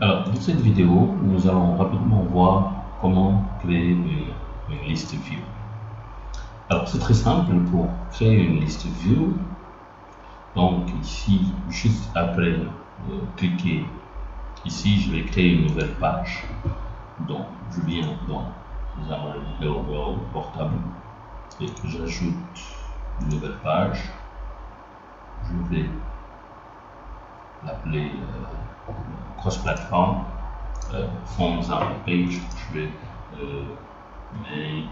Alors, dans cette vidéo, nous allons rapidement voir comment créer une liste view. Alors, c'est très simple pour créer une liste view. Donc, ici, juste après cliquer ici, je vais créer une nouvelle page. Donc, je viens dans Xamarin Hello World portable et j'ajoute une nouvelle page. Je vais l'appeler cross-platform from Xamarin page. Je vais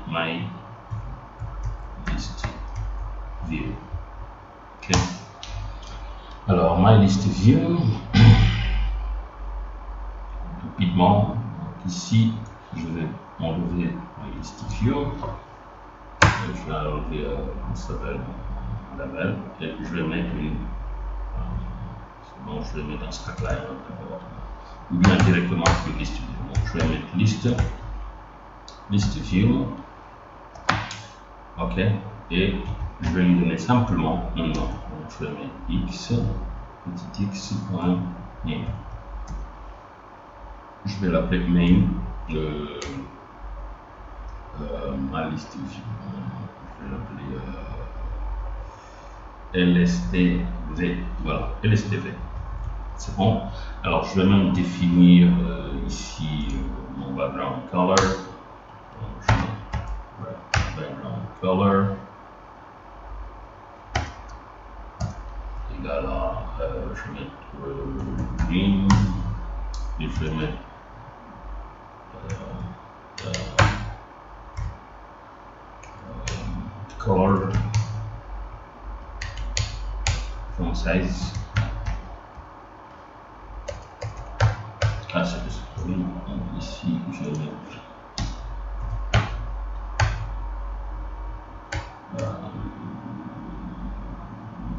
my list view. Ok. Alors my list view. Rapidement, ici, je vais enlever my list view. Je vais enlever ça s'appelle label et je vais mettre une donc je vais mettre un stackline d'abord ou bien directement sur liste view. Donc je vais mettre liste view, ok, et je vais lui donner simplement un nom. Donc je vais mettre x.name. Je vais l'appeler main ma liste view. Je vais l'appeler LSTV. Voilà, LSTV. C'est bon. Alors je vais même définir ici mon background color. Donc, je mets background color égal à je vais mettre green et je vais mettre color font size. Ah, c'est le screen. Donc ici, je vais mettre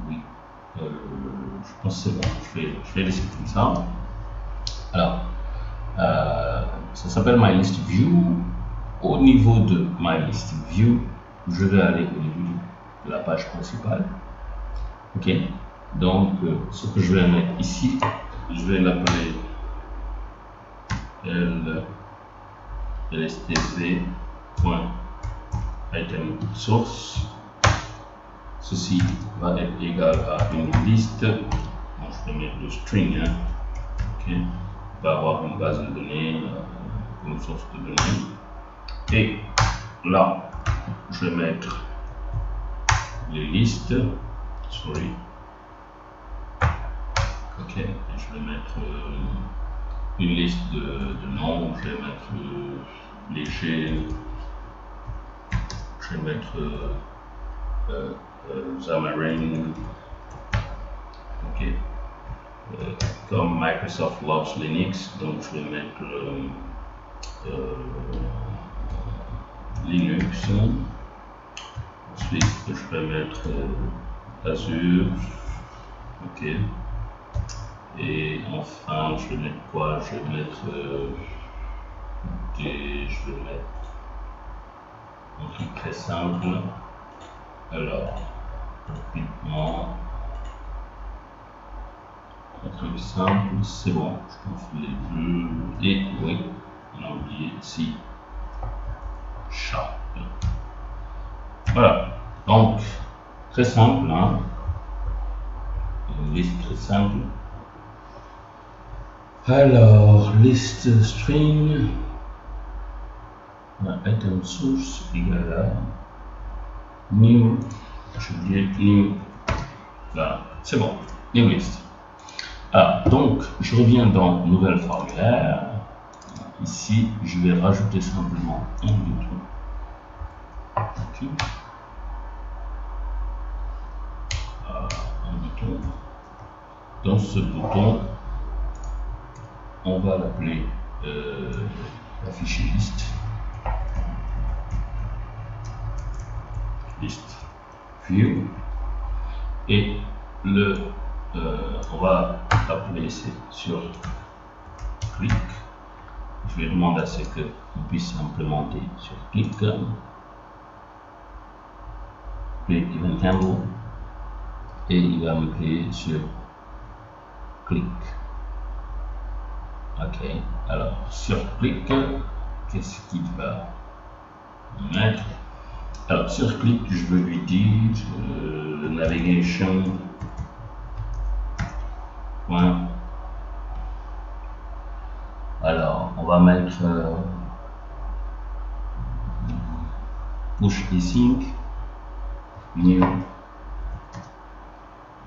oui, je pense que c'est bon. Je vais laisser comme ça. Alors, ça s'appelle My List View. Au niveau de My List View, je vais aller au niveau de la page principale. Ok. Donc, ce que je vais mettre ici, je vais l'appeler lstv.item source. Ceci va être égal à une liste. Donc, je vais mettre le string. Hein. Ok. On va avoir une base de données, une source de données. Et là, je vais mettre les listes. Sorry. Ok. Et je vais mettre une liste de noms. Je vais mettre léger. Je vais mettre Xamarin. Ok. Comme Microsoft loves Linux, donc je vais mettre Linux. Ensuite, je vais mettre Azure. Ok. Et enfin, je vais mettre quoi? Je vais mettre je vais mettre un truc très simple. Alors, rapidement, un truc simple, c'est bon. Je pense les deux. Et oui, on a oublié ici. Sharp. Voilà. Donc, très simple, hein. Une liste très simple. Alors, liste string, item source égale à new, je dis new, voilà, c'est bon, new list. Ah, donc, je reviens dans nouvelle formulaire. Ici, je vais rajouter simplement un bouton. Okay. Un bouton. Dans ce bouton, on va l'appeler afficher liste view et on va appeler sur click. Je vais demander à ce qu'on puisse implémenter sur click event handle et il va me créer sur click. Ok, alors sur clic, qu'est-ce qu'il va mettre? Alors sur clic, je veux lui dire navigation. Point. Alors on va mettre push async new.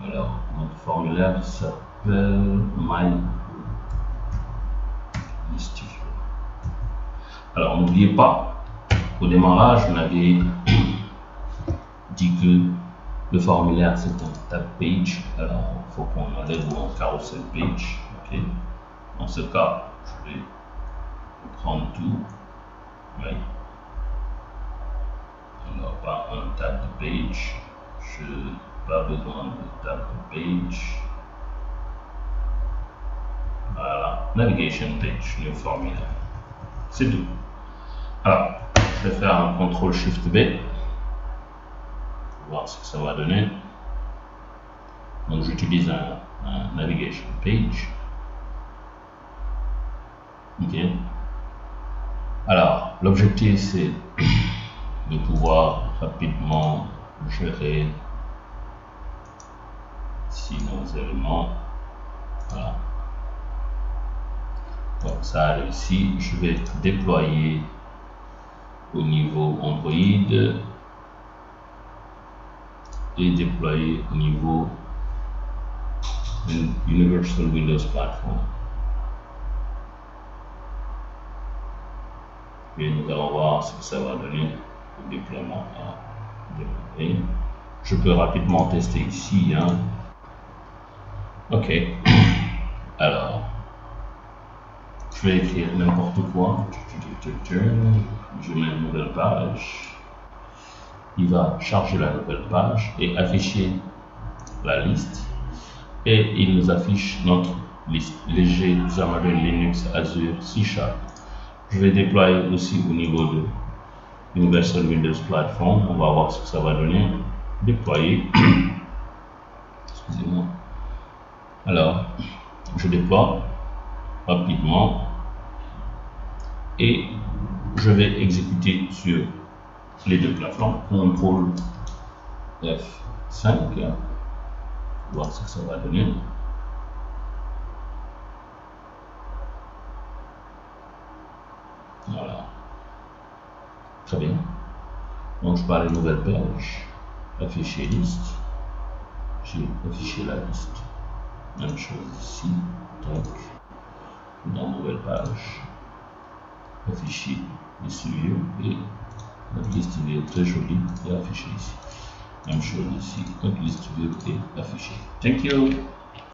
Alors notre formulaire s'appelle my list view. Alors n'oubliez pas, au démarrage on avait dit que le formulaire c'est un tab page. Alors il faut qu'on enlève un carousel page. Ok, dans ce cas je vais prendre tout. Oui. Alors pas un tab de page, je n'ai pas besoin de tab de page. Voilà, navigation page, new formulaire. C'est tout. Alors, je vais faire un CTRL SHIFT B pour voir ce que ça va donner. Donc, j'utilise un navigation page. Ok. Alors, l'objectif c'est de pouvoir rapidement gérer ici nos éléments. Voilà. Donc ça a réussi. Je vais déployer au niveau Android et déployer au niveau Universal Windows Platform. Et nous allons voir ce que ça va donner au déploiement. Je peux rapidement tester ici. Hein. Ok. Alors, je vais écrire n'importe quoi. Je mets une nouvelle page. Il va charger la nouvelle page et afficher la liste. Et il nous affiche notre liste léger Xamarin Linux Azure C#. Je vais déployer aussi au niveau de Universal Windows Platform. On va voir ce que ça va donner. Déployer. Excusez-moi. Alors, je déploie rapidement et je vais exécuter sur les deux plateformes. CTRL F5. Voir ce que ça va donner. Voilà. Très bien. Donc je pars à la nouvelle page. Afficher liste. J'ai affiché la liste. Même chose ici. Donc, dans nouvelle page. Afficher liste view et notre liste view est très jolie et affichée ici. Même chose ici. Notre liste view est affichée. Thank you.